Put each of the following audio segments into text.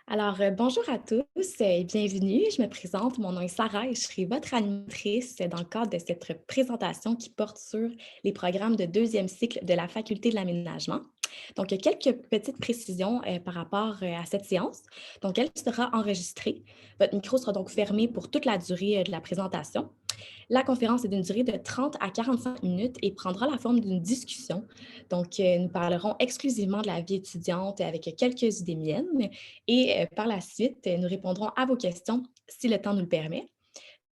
Bonjour à tous et bienvenue. Je me présente, mon nom est Sarah et je serai votre animatrice dans le cadre de cette présentation qui porte sur les programmes de deuxième cycle de la Faculté de l'aménagement. Donc, il y a quelques petites précisions par rapport à cette séance. Donc, elle sera enregistrée. Votre micro sera donc fermé pour toute la durée de la présentation. La conférence est d'une durée de 30 à 45 minutes et prendra la forme d'une discussion. Donc, nous parlerons exclusivement de la vie étudiante avec quelques idées miennes et par la suite, nous répondrons à vos questions si le temps nous le permet.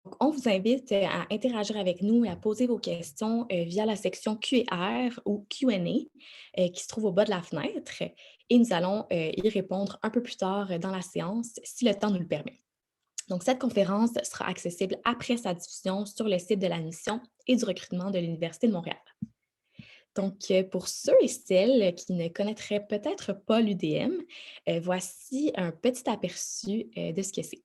Donc, on vous invite à interagir avec nous et à poser vos questions via la section QR ou Q&A qui se trouve au bas de la fenêtre et nous allons y répondre un peu plus tard dans la séance si le temps nous le permet. Donc, cette conférence sera accessible après sa diffusion sur le site de la mission et du recrutement de l'Université de Montréal. Donc, pour ceux et celles qui ne connaîtraient peut-être pas l'UDM, voici un petit aperçu de ce que c'est.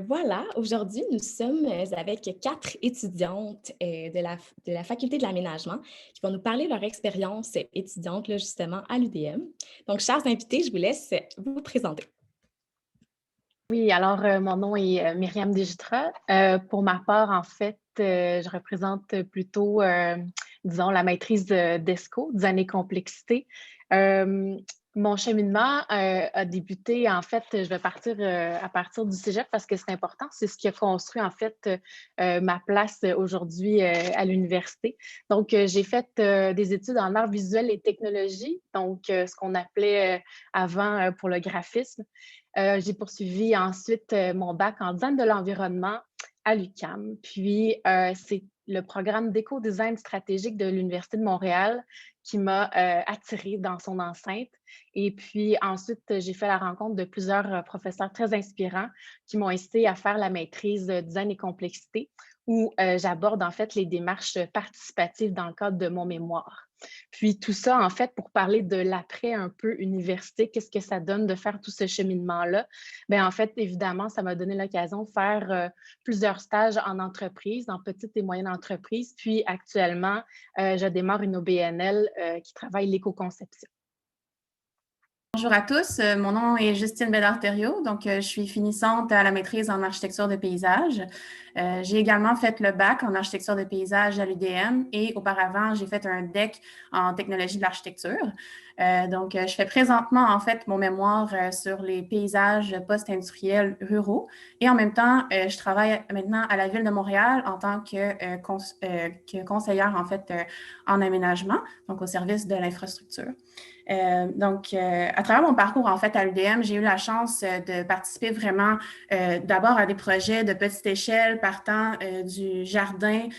Voilà, aujourd'hui, nous sommes avec 4 étudiantes de la Faculté de l'aménagement qui vont nous parler de leur expérience étudiante là, justement à l'UDM. Donc, chers invités, je vous laisse vous présenter. Oui, alors mon nom est Myriam Desjutra. Pour ma part, en fait, je représente plutôt, disons, la maîtrise d'ESCO, design et complexité. Euh, Mon cheminement a débuté, en fait, je vais partir à partir du cégep parce que c'est important. C'est ce qui a construit, en fait, ma place aujourd'hui à l'université. Donc, j'ai fait des études en arts visuels et technologies, donc ce qu'on appelait avant pour le graphisme. J'ai poursuivi ensuite mon bac en design de l'environnement à l'UQAM. Puis, c'est le programme d'éco-design stratégique de l'Université de Montréal qui m'a attirée dans son enceinte. Et puis ensuite, j'ai fait la rencontre de plusieurs professeurs très inspirants qui m'ont incité à faire la maîtrise design et complexité où j'aborde en fait les démarches participatives dans le cadre de mon mémoire. Puis tout ça, en fait, pour parler de l'après un peu université, qu'est-ce que ça donne de faire tout ce cheminement-là? Bien, en fait, évidemment, ça m'a donné l'occasion de faire plusieurs stages en entreprise, en petite et moyenne entreprise. Puis actuellement, je démarre une OBNL qui travaille l'éco-conception. Bonjour à tous, mon nom est Justine Bédard-Thériault, donc je suis finissante à la maîtrise en architecture de paysage. J'ai également fait le bac en architecture de paysage à l'UDM et auparavant, j'ai fait un DEC en technologie de l'architecture. Donc, je fais présentement, en fait, mon mémoire sur les paysages post-industriels ruraux et en même temps, je travaille maintenant à la Ville de Montréal en tant que conseillère, en fait, en aménagement, donc au service de l'infrastructure. À travers mon parcours, en fait, à l'UDM, j'ai eu la chance de participer vraiment d'abord à des projets de petite échelle partant du jardin,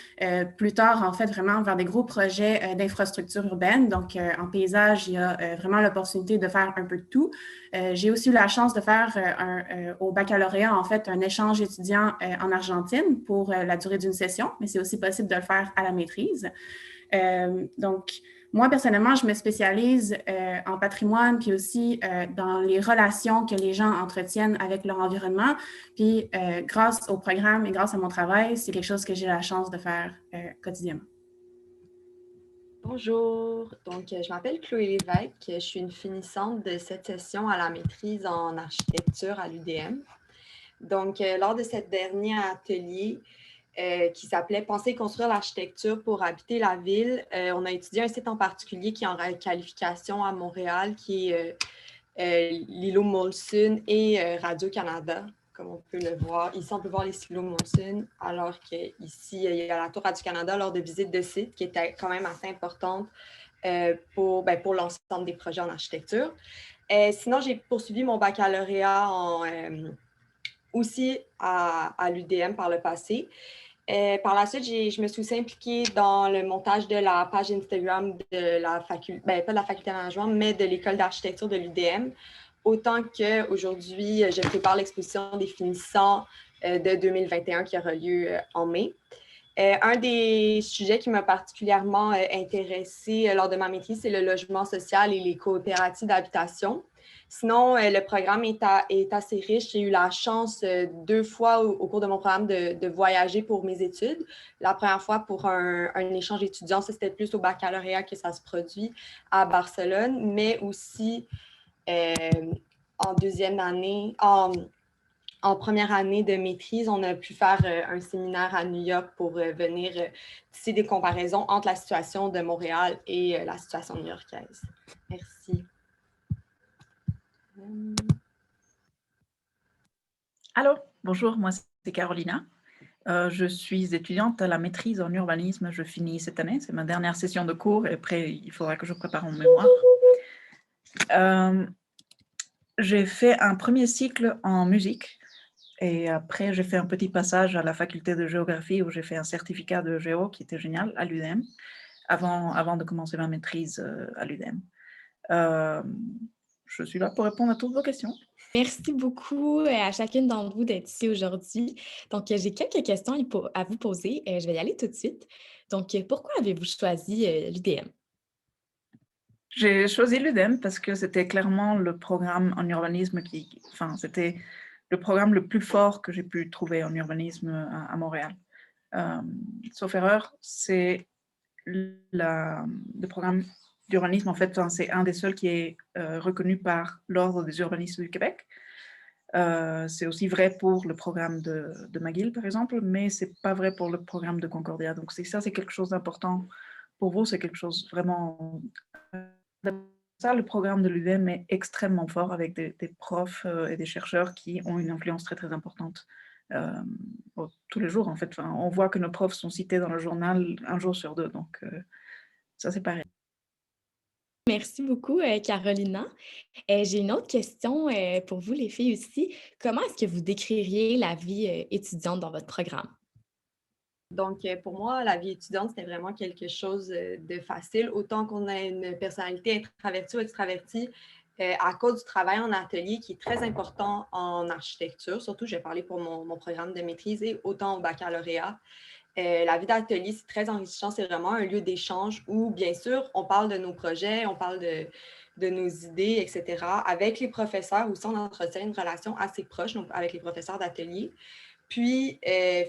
plus tard, en fait, vraiment vers des gros projets d'infrastructure urbaine. Donc, en paysage, il y a vraiment l'opportunité de faire un peu de tout. J'ai aussi eu la chance de faire au baccalauréat, en fait, un échange étudiant en Argentine pour la durée d'une session, mais c'est aussi possible de le faire à la maîtrise. Donc, moi, personnellement, je me spécialise en patrimoine, puis aussi dans les relations que les gens entretiennent avec leur environnement. Puis, grâce au programme et grâce à mon travail, c'est quelque chose que j'ai la chance de faire quotidiennement. Bonjour, donc je m'appelle Chloé Lévesque, je suis une finissante de cette session à la maîtrise en architecture à l'UDM. Donc, lors de cette dernier atelier qui s'appelait « Penser et construire l'architecture pour habiter la ville », on a étudié un site en particulier qui est en qualification à Montréal, qui est l'îlot Molson et Radio-Canada. Comme on peut le voir. Ici, on peut voir les silos Molson, alors qu'ici, il y a la Tour Radio-Canada lors de visites de site qui était quand même assez importante pour l'ensemble des projets en architecture. Sinon, j'ai poursuivi mon baccalauréat aussi à l'UDM par le passé. Par la suite, je me suis aussi impliquée dans le montage de la page Instagram de la faculté, pas de la faculté de management, mais de l'école d'architecture de l'UDM. Autant qu'aujourd'hui, je prépare l'exposition des finissants de 2021 qui aura lieu en mai. Un des sujets qui m'a particulièrement intéressée lors de ma maîtrise, c'est le logement social et les coopératives d'habitation. Sinon, le programme est assez riche. J'ai eu la chance 2 fois au cours de mon programme de voyager pour mes études. La première fois pour un échange étudiant, ça c'était plus au baccalauréat que ça se produit à Barcelone, mais aussi en deuxième année, en première année de maîtrise, on a pu faire un séminaire à New York pour venir tisser des comparaisons entre la situation de Montréal et la situation new-yorkaise. Merci. Allô, bonjour, moi c'est Carolina. Je suis étudiante à la maîtrise en urbanisme. Je finis cette année, c'est ma dernière session de cours et après il faudra que je prépare mon mémoire. J'ai fait un premier cycle en musique et après j'ai fait un petit passage à la faculté de géographie où j'ai fait un certificat de géo qui était génial à l'UDM avant de commencer ma maîtrise à l'UDM. Je suis là pour répondre à toutes vos questions. Merci beaucoup à chacune d'entre vous d'être ici aujourd'hui. Donc, j'ai quelques questions à vous poser. Je vais y aller tout de suite. Donc, pourquoi avez-vous choisi l'UDM? J'ai choisi l'UDM parce que c'était clairement le programme en urbanisme c'était le programme le plus fort que j'ai pu trouver en urbanisme à Montréal. Sauf erreur, c'est le programme d'urbanisme, en fait, c'est un des seuls qui est reconnu par l'Ordre des urbanistes du Québec. C'est aussi vrai pour le programme de McGill, par exemple, mais ce n'est pas vrai pour le programme de Concordia. Donc, c'est quelque chose d'important pour vous, c'est quelque chose vraiment... Ça, le programme de l'UDM est extrêmement fort avec des profs et des chercheurs qui ont une influence très, très importante. Tous les jours, en fait. On voit que nos profs sont cités dans le journal un jour sur 2, donc ça, c'est pareil. Merci beaucoup, Carolina. J'ai une autre question pour vous, les filles aussi. Comment est-ce que vous décririez la vie étudiante dans votre programme? Donc, pour moi, la vie étudiante, c'était vraiment quelque chose de facile. Autant qu'on a une personnalité introvertie ou extravertie, à cause du travail en atelier qui est très important en architecture, surtout, je vais parler pour mon programme de maîtrise et autant au baccalauréat. La vie d'atelier, c'est très enrichissant. C'est vraiment un lieu d'échange où, bien sûr, on parle de nos projets, on parle de nos idées, etc. Avec les professeurs aussi, on entretient une relation assez proche, donc avec les professeurs d'atelier. Puis,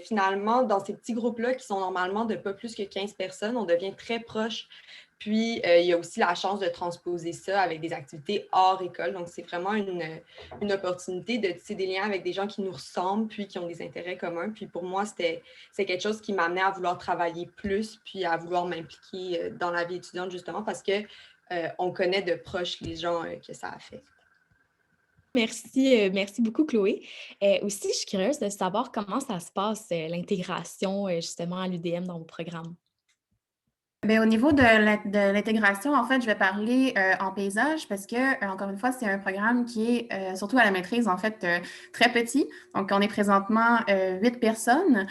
finalement, dans ces petits groupes-là, qui sont normalement de pas plus que 15 personnes, on devient très proche. Puis, il y a aussi la chance de transposer ça avec des activités hors école. Donc, c'est vraiment une opportunité de tisser des liens avec des gens qui nous ressemblent, puis qui ont des intérêts communs. Puis, pour moi, c'est quelque chose qui m'amenait à vouloir travailler plus, puis à vouloir m'impliquer dans la vie étudiante, justement, parce qu'on connaît de proche les gens que ça affecte. Merci beaucoup, Chloé. Aussi, je suis curieuse de savoir comment ça se passe, l'intégration justement à l'UDM dans vos programmes. Bien, au niveau de l'intégration, en fait, je vais parler en paysage parce que, encore une fois, c'est un programme qui est, surtout à la maîtrise, en fait, très petit. Donc, on est présentement 8 personnes.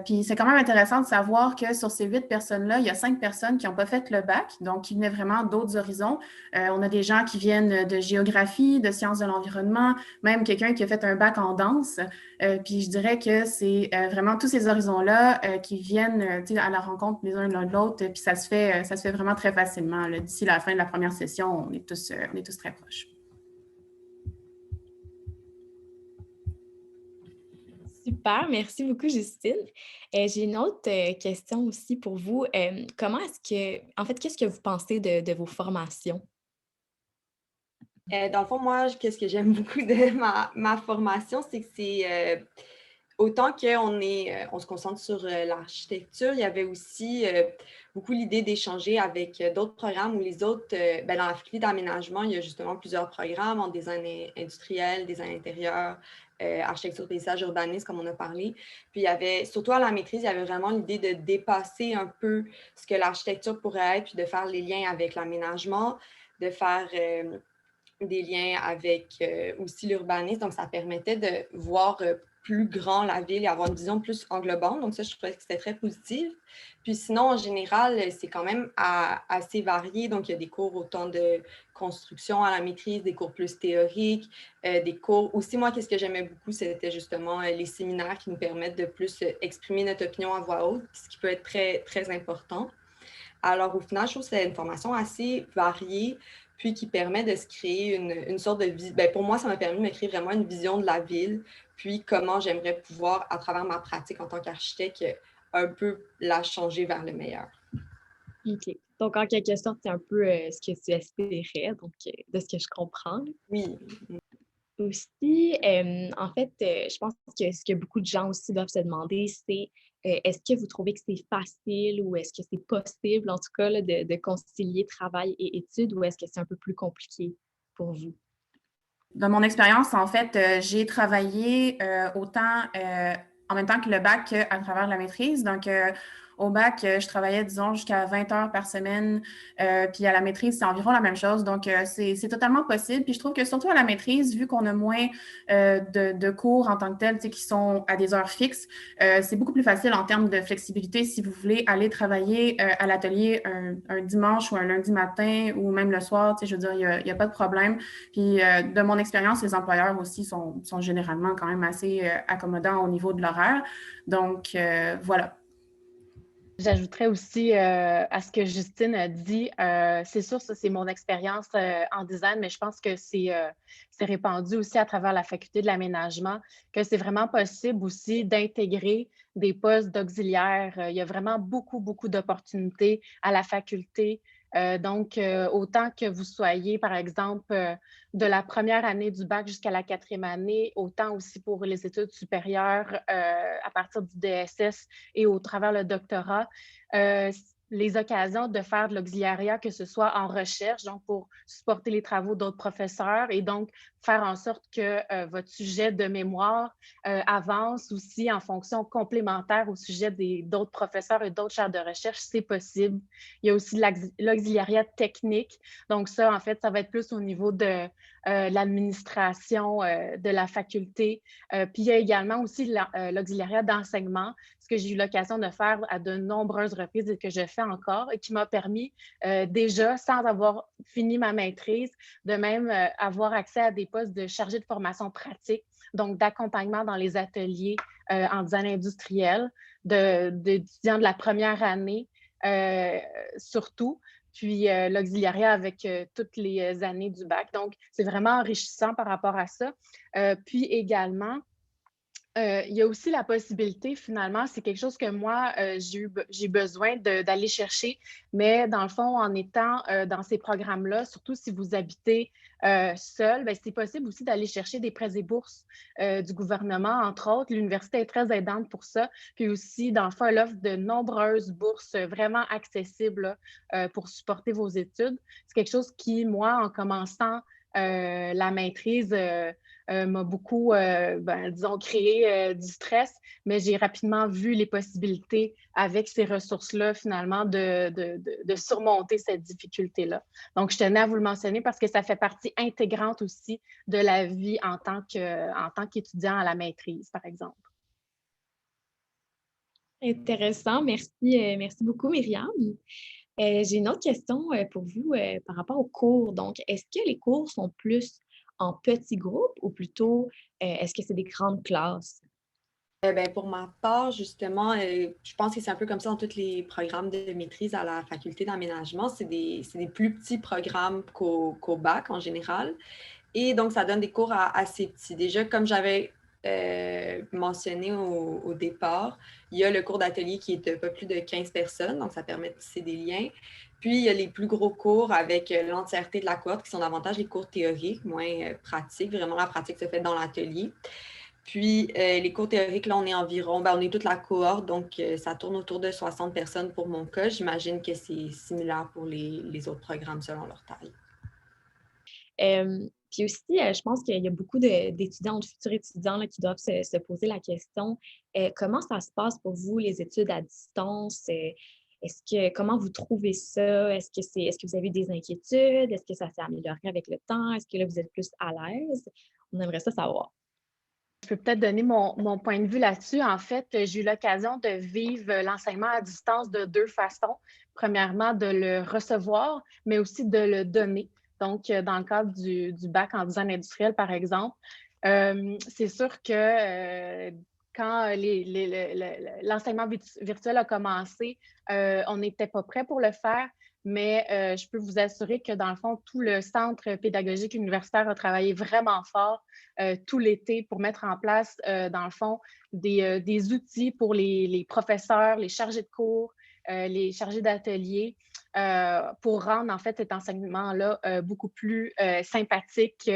Puis, c'est quand même intéressant de savoir que sur ces 8 personnes-là, il y a 5 personnes qui n'ont pas fait le bac, donc qui venaient vraiment d'autres horizons. On a des gens qui viennent de géographie, de sciences de l'environnement, même quelqu'un qui a fait un bac en danse. Puis, je dirais que c'est vraiment tous ces horizons-là qui viennent à la rencontre les uns de l'autre. Puis, ça se fait vraiment très facilement. D'ici la fin de la première session, on est tous très proches. Super, merci beaucoup, Justine. J'ai une autre question aussi pour vous. En fait, qu'est-ce que vous pensez de vos formations? Dans le fond, moi, qu'est-ce que j'aime beaucoup de ma formation, c'est que c'est autant on se concentre sur l'architecture, il y avait aussi beaucoup l'idée d'échanger avec d'autres programmes ou les autres. Dans la faculté d'aménagement, il y a justement plusieurs programmes en design industriel, design intérieur, architecture, paysage, urbanisme, comme on a parlé. Puis il y avait, surtout à la maîtrise, il y avait vraiment l'idée de dépasser un peu ce que l'architecture pourrait être, puis de faire les liens avec l'aménagement, de faire des liens avec aussi l'urbanisme. Donc, ça permettait de voir plus grand la ville et avoir une vision plus englobante. Donc, ça, je trouvais que c'était très positif. Puis sinon, en général, c'est quand même assez varié. Donc, il y a des cours autant de construction à la maîtrise, des cours plus théoriques, des cours... Aussi, moi, qu'est-ce que j'aimais beaucoup, c'était justement les séminaires qui nous permettent de plus exprimer notre opinion à voix haute, ce qui peut être très, très important. Alors, au final, je trouve que c'est une formation assez variée, puis qui permet de se créer une sorte de vie. Bien, pour moi, ça m'a permis de me créer vraiment une vision de la ville, puis comment j'aimerais pouvoir, à travers ma pratique en tant qu'architecte, un peu la changer vers le meilleur. OK. Donc, en quelque sorte, c'est un peu ce que tu espérais, donc de ce que je comprends. Oui. Aussi, en fait, je pense que ce que beaucoup de gens aussi doivent se demander, c'est est-ce que vous trouvez que c'est facile ou est-ce que c'est possible, en tout cas, là, de concilier travail et études ou est-ce que c'est un peu plus compliqué pour vous? Dans mon expérience, en fait, j'ai travaillé autant en même temps que le bac qu'à travers la maîtrise. Donc, au bac, je travaillais, disons, jusqu'à 20 heures par semaine. Puis à la maîtrise, c'est environ la même chose. Donc, c'est totalement possible. Puis je trouve que surtout à la maîtrise, vu qu'on a moins de cours en tant que tels, qui sont à des heures fixes, c'est beaucoup plus facile en termes de flexibilité si vous voulez aller travailler à l'atelier un dimanche ou un lundi matin ou même le soir. Je veux dire, il n'y a pas de problème. Puis de mon expérience, les employeurs aussi sont généralement quand même assez accommodants au niveau de l'horaire. Donc, voilà. J'ajouterais aussi à ce que Justine a dit, c'est sûr, ça c'est mon expérience en design, mais je pense que c'est répandu aussi à travers la faculté de l'aménagement, que c'est vraiment possible aussi d'intégrer des postes d'auxiliaires. Il y a vraiment beaucoup, beaucoup d'opportunités à la faculté. Donc, autant que vous soyez, par exemple, de la première année du bac jusqu'à la 4e année, autant aussi pour les études supérieures à partir du DSS et au travers le doctorat, les occasions de faire de l'auxiliariat, que ce soit en recherche, donc pour supporter les travaux d'autres professeurs et donc faire en sorte que votre sujet de mémoire avance aussi en fonction complémentaire au sujet d'autres professeurs et d'autres chaires de recherche, c'est possible. Il y a aussi de l'auxiliariat technique. Donc ça, en fait, ça va être plus au niveau de l'administration de la faculté. Puis il y a également aussi l'auxiliariat d'enseignement, ce que j'ai eu l'occasion de faire à de nombreuses reprises et que je fais encore et qui m'a permis déjà, sans avoir fini ma maîtrise, de même avoir accès à des postes de chargé de formation pratique, donc d'accompagnement dans les ateliers en design industriel d'étudiants de la première année surtout, puis l'auxiliariat avec toutes les années du bac. Donc, c'est vraiment enrichissant par rapport à ça. Puis également, il y a aussi la possibilité, finalement, c'est quelque chose que moi, j'ai besoin d'aller chercher, mais dans le fond, en étant dans ces programmes-là, surtout si vous habitez seul, ben, c'est possible aussi d'aller chercher des prêts et bourses du gouvernement, entre autres. L'université est très aidante pour ça. Puis aussi, dans le fond, elle offre de nombreuses bourses vraiment accessibles pour supporter vos études. C'est quelque chose qui, moi, en commençant la maîtrise, m'a beaucoup, disons, créé du stress, mais j'ai rapidement vu les possibilités avec ces ressources-là, finalement, de surmonter cette difficulté-là. Donc, je tenais à vous le mentionner parce que ça fait partie intégrante aussi de la vie en tant qu'étudiant à la maîtrise, par exemple. Intéressant. Merci, merci beaucoup, Myriam. J'ai une autre question pour vous par rapport aux cours. Donc, est-ce que les cours sont plus en petits groupes ou plutôt est-ce que c'est des grandes classes? Pour ma part, justement, je pense que c'est un peu comme ça dans tous les programmes de maîtrise à la faculté d'aménagement. C'est des plus petits programmes qu'au bac en général. Et donc, ça donne des cours assez petits. Déjà, comme j'avais mentionné au départ, il y a le cours d'atelier qui est de pas plus de 15 personnes, donc ça permet de tisser des liens. Puis, il y a les plus gros cours avec l'entièreté de la cohorte qui sont davantage les cours théoriques, moins pratiques. Vraiment, la pratique se fait dans l'atelier. Puis, les cours théoriques, là, on est environ, on est toute la cohorte, donc ça tourne autour de 60 personnes pour mon cas. J'imagine que c'est similaire pour les autres programmes selon leur taille. Puis aussi, je pense qu'il y a beaucoup d'étudiants, de futurs étudiants là, qui doivent se poser la question, comment ça se passe pour vous, les études à distance? Comment vous trouvez ça? Est-ce que vous avez des inquiétudes? Est-ce que ça s'est amélioré avec le temps? Est-ce que là, vous êtes plus à l'aise? On aimerait ça savoir. Je peux peut-être donner mon point de vue là-dessus. En fait, j'ai eu l'occasion de vivre l'enseignement à distance de deux façons. Premièrement, de le recevoir, mais aussi de le donner. Donc, dans le cadre du bac en design industriel, par exemple, c'est sûr que quand l'enseignement virtuel a commencé, on n'était pas prêt pour le faire, mais je peux vous assurer que, dans le fond, tout le centre pédagogique universitaire a travaillé vraiment fort tout l'été pour mettre en place, dans le fond, des outils pour les professeurs, les chargés de cours, les chargés d'atelier, pour rendre, en fait, cet enseignement-là beaucoup plus sympathique,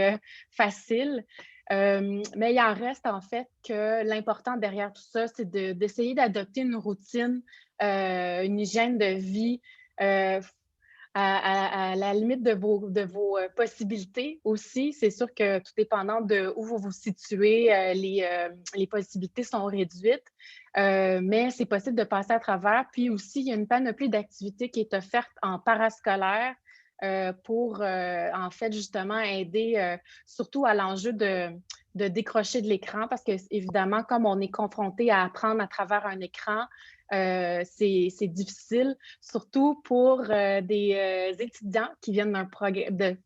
facile. Mais il en reste, en fait, que l'important derrière tout ça, c'est d'essayer d'adopter une routine, une hygiène de vie à la limite de vos possibilités aussi. C'est sûr que tout dépendant de où vous vous situez, les possibilités sont réduites, mais c'est possible de passer à travers. Puis aussi, il y a une panoplie d'activités qui est offerte en parascolaire pour, en fait, justement aider surtout à l'enjeu de décrocher de l'écran parce que, évidemment, comme on est confronté à apprendre à travers un écran, c'est difficile, surtout pour des étudiants qui viennent de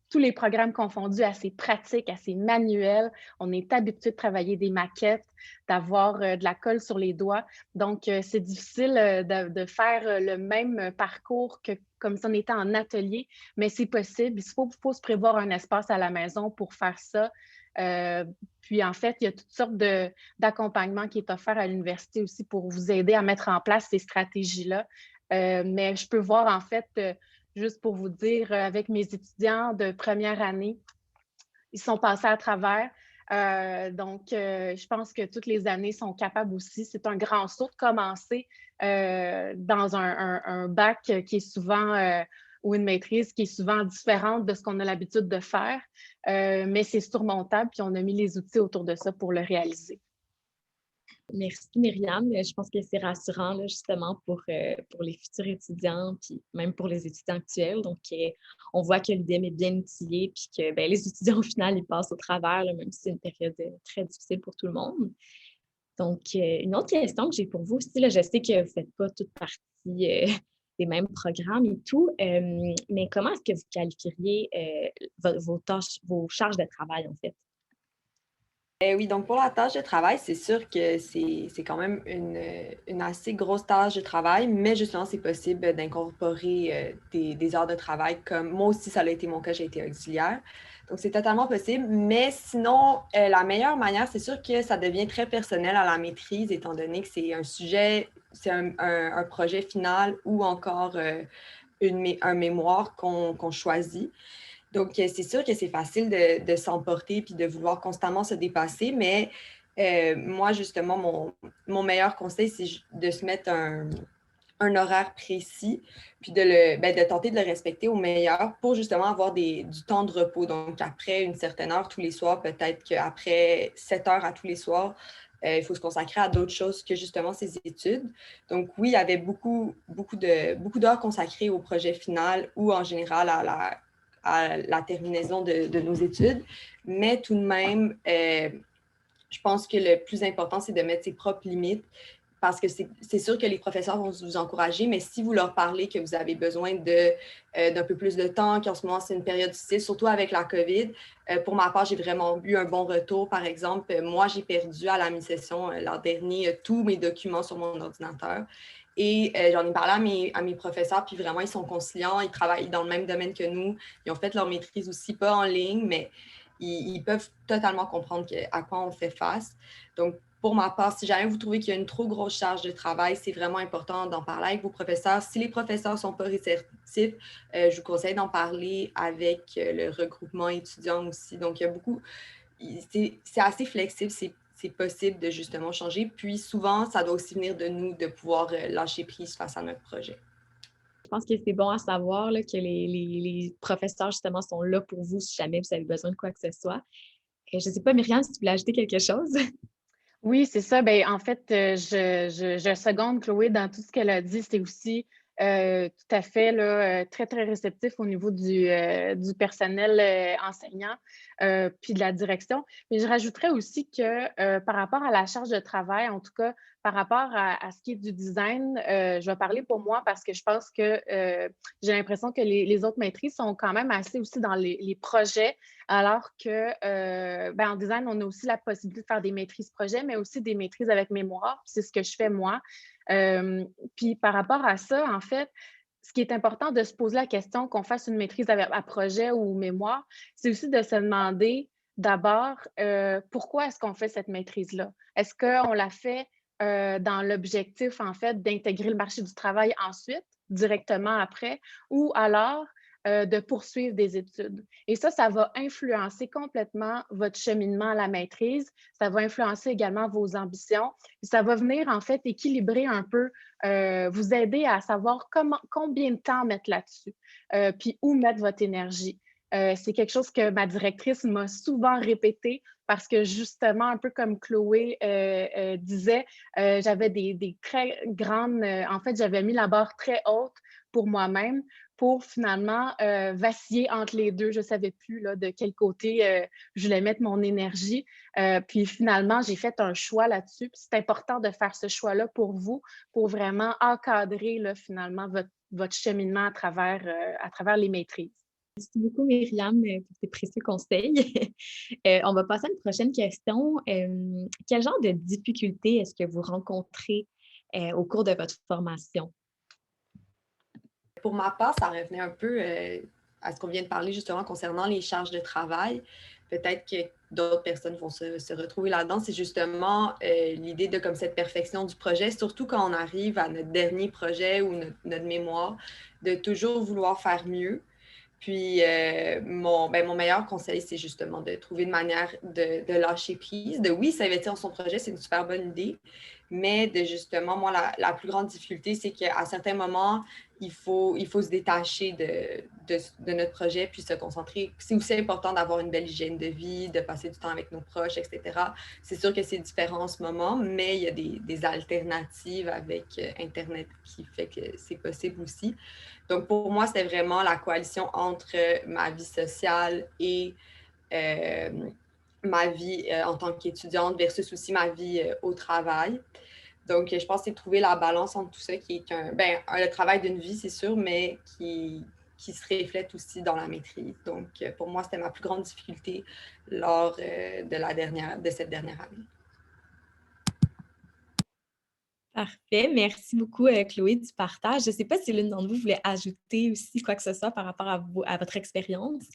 tous les programmes confondus, assez pratiques, assez manuels. On est habitué de travailler des maquettes, d'avoir de la colle sur les doigts. Donc, c'est difficile de faire le même parcours que comme si on était en atelier, mais c'est possible. Il faut se prévoir un espace à la maison pour faire ça. Puis, en fait, il y a toutes sortes d'accompagnement qui est offert à l'université aussi pour vous aider à mettre en place ces stratégies-là. Mais je peux voir, en fait, juste pour vous dire, avec mes étudiants de première année, ils sont passés à travers. Donc, je pense que toutes les années sont capables aussi. C'est un grand saut de commencer dans un bac qui est souvent, ou une maîtrise qui est souvent différente de ce qu'on a l'habitude de faire, mais c'est surmontable, puis on a mis les outils autour de ça pour le réaliser. Merci Myriam. Je pense que c'est rassurant là, justement pour les futurs étudiants, puis même pour les étudiants actuels. Donc, on voit que l'UDM est bien outillé, puis que les étudiants au final, ils passent au travers, là, même si c'est une période très difficile pour tout le monde. Donc, une autre question que j'ai pour vous aussi, là, je sais que vous ne faites pas toute partie des mêmes programmes et tout, mais comment est-ce que vous qualifieriez vos tâches, vos charges de travail en fait? Oui, donc pour la tâche de travail, c'est sûr que c'est quand même une assez grosse tâche de travail, mais justement, c'est possible d'incorporer des heures de travail comme moi aussi, ça a été mon cas, j'ai été auxiliaire. Donc, c'est totalement possible. Mais sinon, la meilleure manière, c'est sûr que ça devient très personnel à la maîtrise, étant donné que c'est un sujet, c'est un projet final ou encore un mémoire qu'on choisit. Donc, c'est sûr que c'est facile de s'emporter puis de vouloir constamment se dépasser, mais moi, justement, mon meilleur conseil, c'est de se mettre un un horaire précis, puis de tenter de le respecter au meilleur pour justement avoir du temps de repos. Donc, après une certaine heure tous les soirs, peut-être qu'après 7 heures à tous les soirs, il faut se consacrer à d'autres choses que justement ces études. Donc, oui, il y avait beaucoup d'heures consacrées au projet final ou en général à la terminaison de nos études. Mais tout de même, je pense que le plus important, c'est de mettre ses propres limites parce que c'est sûr que les professeurs vont vous encourager, mais si vous leur parlez que vous avez besoin d'un peu plus de temps, qu'en ce moment, c'est une période difficile, surtout avec la COVID, pour ma part, j'ai vraiment eu un bon retour. Par exemple, moi, j'ai perdu à la mi-session l'an dernier tous mes documents sur mon ordinateur. Et j'en ai parlé à mes professeurs, puis vraiment, ils sont conciliants, ils travaillent dans le même domaine que nous. Ils ont fait leur maîtrise aussi, pas en ligne, mais ils peuvent totalement comprendre à quoi on fait face. Donc, pour ma part, si jamais vous trouvez qu'il y a une trop grosse charge de travail, c'est vraiment important d'en parler avec vos professeurs. Si les professeurs ne sont pas réceptifs, je vous conseille d'en parler avec le regroupement étudiant aussi. Donc, il y a c'est assez flexible, c'est possible de justement changer. Puis souvent, ça doit aussi venir de nous de pouvoir lâcher prise face à notre projet. Je pense que c'est bon à savoir là, que les professeurs, justement, sont là pour vous si jamais vous avez besoin de quoi que ce soit. Je ne sais pas, Myriam, si tu voulais ajouter quelque chose. Oui, c'est ça. Ben, en fait, je seconde Chloé dans tout ce qu'elle a dit. C'est aussi tout à fait là, très, très réceptif au niveau du personnel enseignant puis de la direction. Mais je rajouterais aussi que par rapport à la charge de travail, en tout cas, par rapport à ce qui est du design, je vais parler pour moi parce que je pense que j'ai l'impression que les autres maîtrises sont quand même assez aussi dans les projets, alors que en design, on a aussi la possibilité de faire des maîtrises projets, mais aussi des maîtrises avec mémoire. C'est ce que je fais moi. Puis par rapport à ça, en fait, ce qui est important de se poser la question qu'on fasse une maîtrise à projet ou mémoire, c'est aussi de se demander d'abord pourquoi est-ce qu'on fait cette maîtrise-là? Est-ce qu'on la fait dans l'objectif, en fait, d'intégrer le marché du travail ensuite, directement après, ou alors de poursuivre des études. Et ça va influencer complètement votre cheminement à la maîtrise. Ça va influencer également vos ambitions. Et ça va venir, en fait, équilibrer un peu, vous aider à savoir combien de temps mettre là-dessus, puis où mettre votre énergie. C'est quelque chose que ma directrice m'a souvent répété parce que justement, un peu comme Chloé disait, j'avais des très grandes... en fait, j'avais mis la barre très haute pour moi-même pour finalement vaciller entre les deux. Je ne savais plus là, de quel côté je voulais mettre mon énergie. Puis finalement, j'ai fait un choix là-dessus. C'est important de faire ce choix-là pour vous, pour vraiment encadrer là, finalement votre cheminement à travers les maîtrises. Merci beaucoup, Myriam, pour tes précieux conseils. On va passer à une prochaine question. Quel genre de difficultés est-ce que vous rencontrez au cours de votre formation? Pour ma part, ça revenait un peu à ce qu'on vient de parler justement concernant les charges de travail. Peut-être que d'autres personnes vont se retrouver là-dedans. C'est justement l'idée de comme cette perfection du projet, surtout quand on arrive à notre dernier projet ou notre mémoire, de toujours vouloir faire mieux. Puis, mon meilleur conseil, c'est justement de trouver une manière de lâcher prise, de oui, s'investir dans son projet, c'est une super bonne idée, mais de justement, moi, la plus grande difficulté, c'est qu'à certains moments, il faut se détacher de notre projet puis se concentrer. C'est aussi important d'avoir une belle hygiène de vie, de passer du temps avec nos proches, etc. C'est sûr que c'est différent en ce moment, mais il y a des alternatives avec Internet qui fait que c'est possible aussi. Donc, pour moi, c'était vraiment la coalition entre ma vie sociale et ma vie en tant qu'étudiante versus aussi ma vie au travail. Donc, je pense que c'est de trouver la balance entre tout ça qui est le travail d'une vie, c'est sûr, mais qui se reflète aussi dans la maîtrise. Donc, pour moi, c'était ma plus grande difficulté lors de cette dernière année. Parfait. Merci beaucoup, Chloé, du partage. Je ne sais pas si l'une d'entre vous voulait ajouter aussi quoi que ce soit par rapport à votre expérience.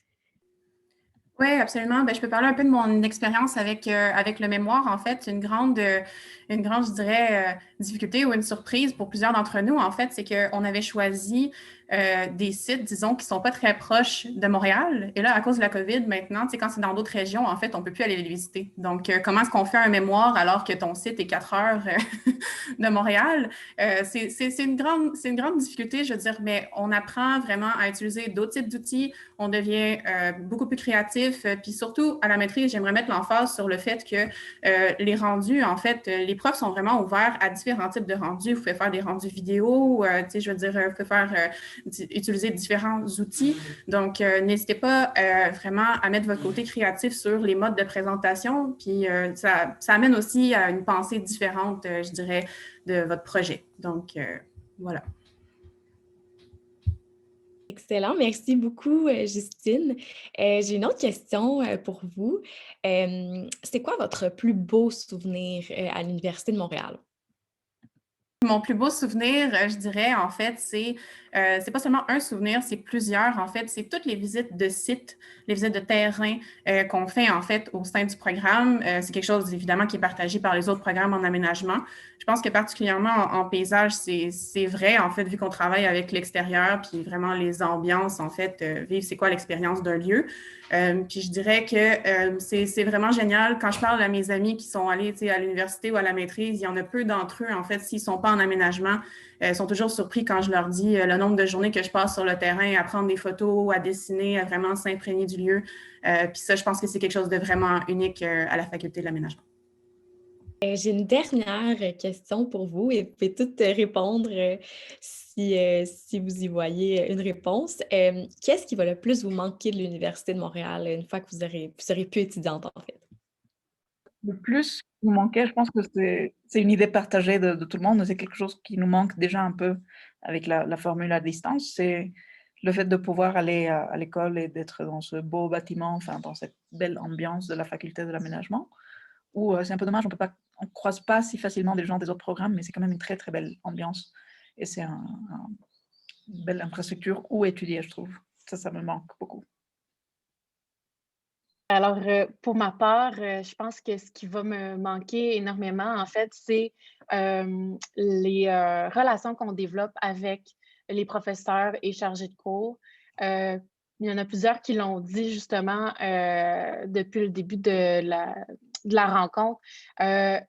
Oui, absolument. Je peux parler un peu de mon expérience avec le mémoire. En fait, une grande, je dirais, difficulté ou une surprise pour plusieurs d'entre nous, en fait, c'est qu'on avait choisi des sites, disons, qui ne sont pas très proches de Montréal. Et là, à cause de la COVID, maintenant, quand c'est dans d'autres régions, en fait, on ne peut plus aller les visiter. Donc, comment est-ce qu'on fait un mémoire alors que ton site est 4 heures de Montréal? C'est une grande difficulté, je veux dire, mais on apprend vraiment à utiliser d'autres types d'outils. On devient beaucoup plus créatif. Puis surtout, à la maîtrise, j'aimerais mettre l'emphase sur le fait que les rendus, en fait, les profs sont vraiment ouverts à différents types de rendus. Vous pouvez faire des rendus vidéo, je veux dire, vous pouvez utiliser différents outils. Donc, n'hésitez pas vraiment à mettre votre côté créatif sur les modes de présentation. Puis, ça amène aussi à une pensée différente, je dirais, de votre projet. Donc, voilà. Excellent, merci beaucoup, Justine. J'ai une autre question pour vous. C'est quoi votre plus beau souvenir à l'Université de Montréal? Mon plus beau souvenir, je dirais, en fait, c'est pas seulement un souvenir, c'est plusieurs. En fait, c'est toutes les visites de sites, les visites de terrain qu'on fait, en fait, au sein du programme. C'est quelque chose, évidemment, qui est partagé par les autres programmes en aménagement. Je pense que particulièrement en paysage, c'est vrai, en fait, vu qu'on travaille avec l'extérieur, puis vraiment les ambiances, en fait, vivre c'est quoi l'expérience d'un lieu. Puis je dirais que c'est vraiment génial. Quand je parle à mes amis qui sont allés à l'université ou à la maîtrise, il y en a peu d'entre eux, en fait, s'ils ne sont pas en aménagement, sont toujours surpris quand je leur dis le nombre de journées que je passe sur le terrain à prendre des photos, à dessiner, à vraiment s'imprégner du lieu. Puis ça, je pense que c'est quelque chose de vraiment unique à la faculté de l'aménagement. J'ai une dernière question pour vous et vous pouvez toutes répondre si vous y voyez une réponse. Qu'est-ce qui va le plus vous manquer de l'Université de Montréal une fois que vous serez plus étudiante, en fait? Le plus qui nous manquait, je pense que c'est une idée partagée de tout le monde, c'est quelque chose qui nous manque déjà un peu avec la formule à distance, c'est le fait de pouvoir aller à l'école et d'être dans ce beau bâtiment, enfin dans cette belle ambiance de la faculté de l'aménagement, où c'est un peu dommage, on ne croise pas si facilement des gens des autres programmes, mais c'est quand même une très très belle ambiance et c'est une belle infrastructure où étudier, je trouve. Ça me manque beaucoup. Alors, pour ma part, je pense que ce qui va me manquer énormément, en fait, c'est les relations qu'on développe avec les professeurs et chargés de cours. Il y en a plusieurs qui l'ont dit justement depuis le début de la rencontre. On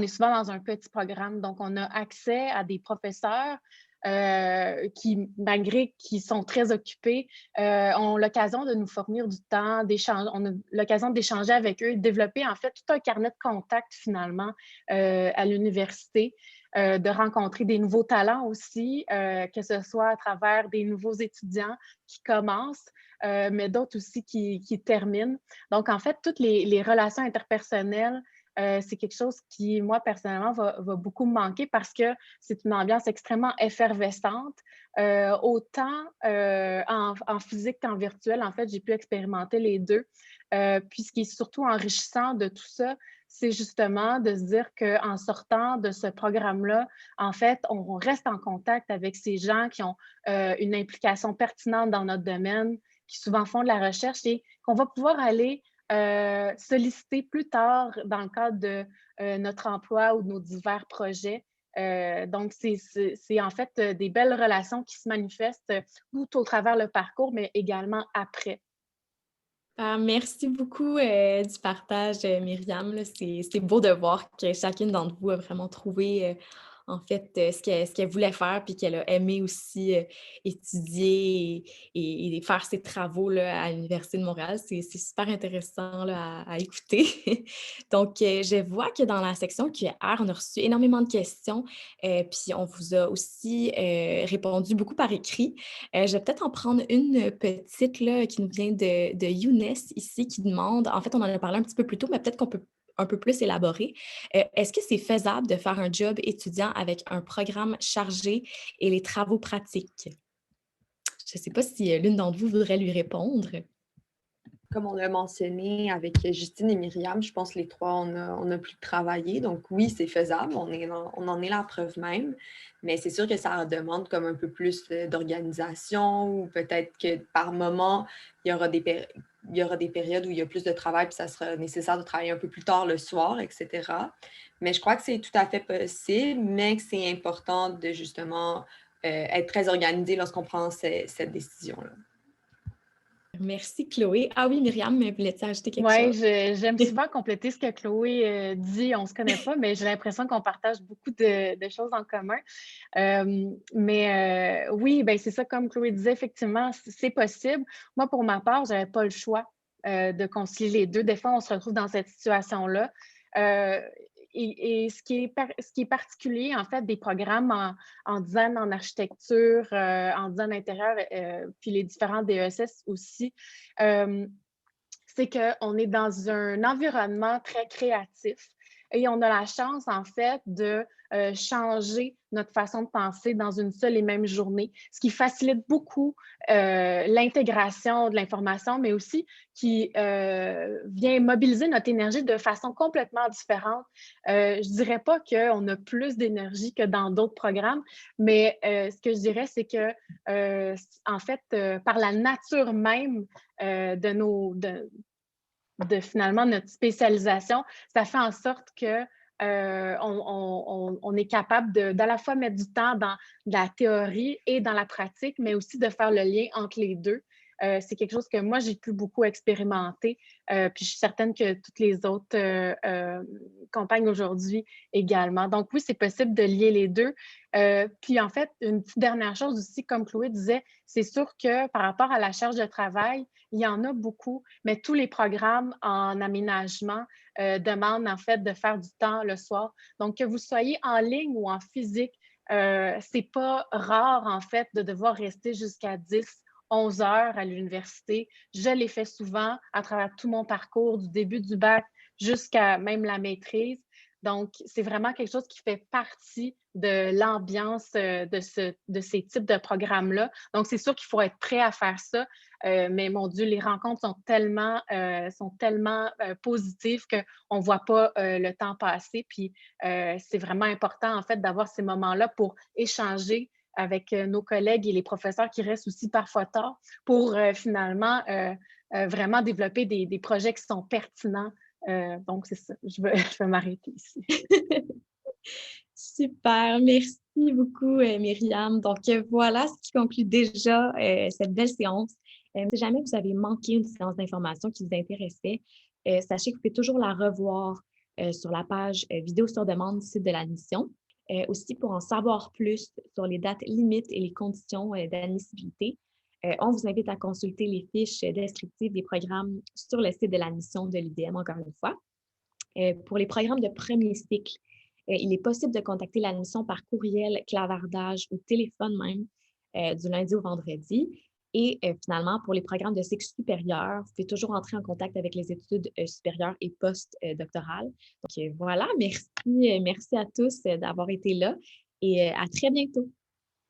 est souvent dans un petit programme, donc on a accès à des professeurs qui, malgré qu'ils sont très occupés, ont l'occasion de nous fournir du temps d'échange. On a l'occasion d'échanger avec eux, de développer en fait tout un carnet de contacts finalement à l'université, de rencontrer des nouveaux talents aussi, que ce soit à travers des nouveaux étudiants qui commencent, mais d'autres aussi qui terminent. Donc, en fait, toutes les relations interpersonnelles, c'est quelque chose qui, moi, personnellement, va beaucoup me manquer parce que c'est une ambiance extrêmement effervescente. Autant en physique qu'en virtuel, en fait, j'ai pu expérimenter les deux. Puis ce qui est surtout enrichissant de tout ça, c'est justement de se dire qu'en sortant de ce programme-là, en fait, on reste en contact avec ces gens qui ont une implication pertinente dans notre domaine, qui souvent font de la recherche et qu'on va pouvoir aller solliciter plus tard dans le cadre de notre emploi ou de nos divers projets. Donc, c'est en fait des belles relations qui se manifestent tout au travers le parcours, mais également après. Merci beaucoup du partage, Myriam. Là. C'est beau de voir que chacune d'entre vous a vraiment trouvé en fait ce qu'elle voulait faire puis qu'elle a aimé aussi étudier et faire ses travaux là, à l'Université de Montréal. C'est super intéressant là, à écouter. Donc, je vois que dans la section QR, on a reçu énormément de questions puis on vous a aussi répondu beaucoup par écrit. Je vais peut-être en prendre une petite là, qui nous vient de Younes ici, qui demande, en fait, on en a parlé un petit peu plus tôt, mais peut-être qu'on peut un peu plus élaborer. Est-ce que c'est faisable de faire un job étudiant avec un programme chargé et les travaux pratiques? Je ne sais pas si l'une d'entre vous voudrait lui répondre. Comme on l'a mentionné avec Justine et Myriam, je pense que les trois, on a plus travaillé. Donc oui, c'est faisable, on en est la preuve même. Mais c'est sûr que ça demande comme un peu plus d'organisation ou peut-être que par moment, il y aura des périodes où il y a plus de travail puis ça sera nécessaire de travailler un peu plus tard le soir, etc. Mais je crois que c'est tout à fait possible, mais que c'est important de justement être très organisé lorsqu'on prend cette décision-là. Merci, Chloé. Ah oui, Myriam, voulais-tu ajouter quelque Oui, chose? j'aime souvent compléter ce que Chloé dit. On ne se connaît pas, mais j'ai l'impression qu'on partage beaucoup de choses en commun. Oui, ben c'est ça, comme Chloé disait, effectivement, c'est possible. Moi, pour ma part, je n'avais pas le choix de concilier les deux. Des fois, on se retrouve dans cette situation-là. Et ce qui est particulier, en fait, des programmes en design, en architecture, en design intérieur, puis les différents DESS aussi, c'est qu'on est dans un environnement très créatif et on a la chance, en fait, de changer notre façon de penser dans une seule et même journée, ce qui facilite beaucoup l'intégration de l'information, mais aussi qui vient mobiliser notre énergie de façon complètement différente. Je ne dirais pas qu'on a plus d'énergie que dans d'autres programmes, mais ce que je dirais, c'est que, en fait, par la nature même de finalement notre spécialisation, ça fait en sorte que on est capable d'à la fois mettre du temps dans la théorie et dans la pratique, mais aussi de faire le lien entre les deux. C'est quelque chose que moi, j'ai pu beaucoup expérimenter. Puis je suis certaine que toutes les autres compagnes aujourd'hui également. Donc oui, c'est possible de lier les deux. Puis en fait, une petite dernière chose aussi, comme Chloé disait, c'est sûr que par rapport à la charge de travail, il y en a beaucoup, mais tous les programmes en aménagement demandent en fait de faire du temps le soir. Donc, que vous soyez en ligne ou en physique, c'est pas rare en fait de devoir rester jusqu'à 10, 11 heures à l'université. Je l'ai fait souvent à travers tout mon parcours, du début du bac jusqu'à même la maîtrise. Donc, c'est vraiment quelque chose qui fait partie de l'ambiance de ces types de programmes-là. Donc, c'est sûr qu'il faut être prêt à faire ça. Mais mon Dieu, les rencontres sont tellement positives qu'on ne voit pas le temps passer. Puis, c'est vraiment important, en fait, d'avoir ces moments-là pour échanger avec nos collègues et les professeurs qui restent aussi parfois tard pour finalement vraiment développer des projets qui sont pertinents. Donc, c'est ça. Je vais m'arrêter ici. Super, merci beaucoup, Myriam. Donc, voilà ce qui conclut déjà cette belle séance. Si jamais vous avez manqué une séance d'information qui vous intéressait, sachez que vous pouvez toujours la revoir sur la page vidéo sur demande du site de l'admission. Aussi, pour en savoir plus sur les dates limites et les conditions d'admissibilité, on vous invite à consulter les fiches descriptives des programmes sur le site de l'admission de l'UDM, encore une fois. Pour les programmes de premier cycle, il est possible de contacter l'admission par courriel, clavardage ou téléphone même, du lundi au vendredi. Et finalement, pour les programmes de cycle supérieur, vous pouvez toujours entrer en contact avec les études supérieures et post-doctorales. Donc voilà, merci à tous d'avoir été là et à très bientôt.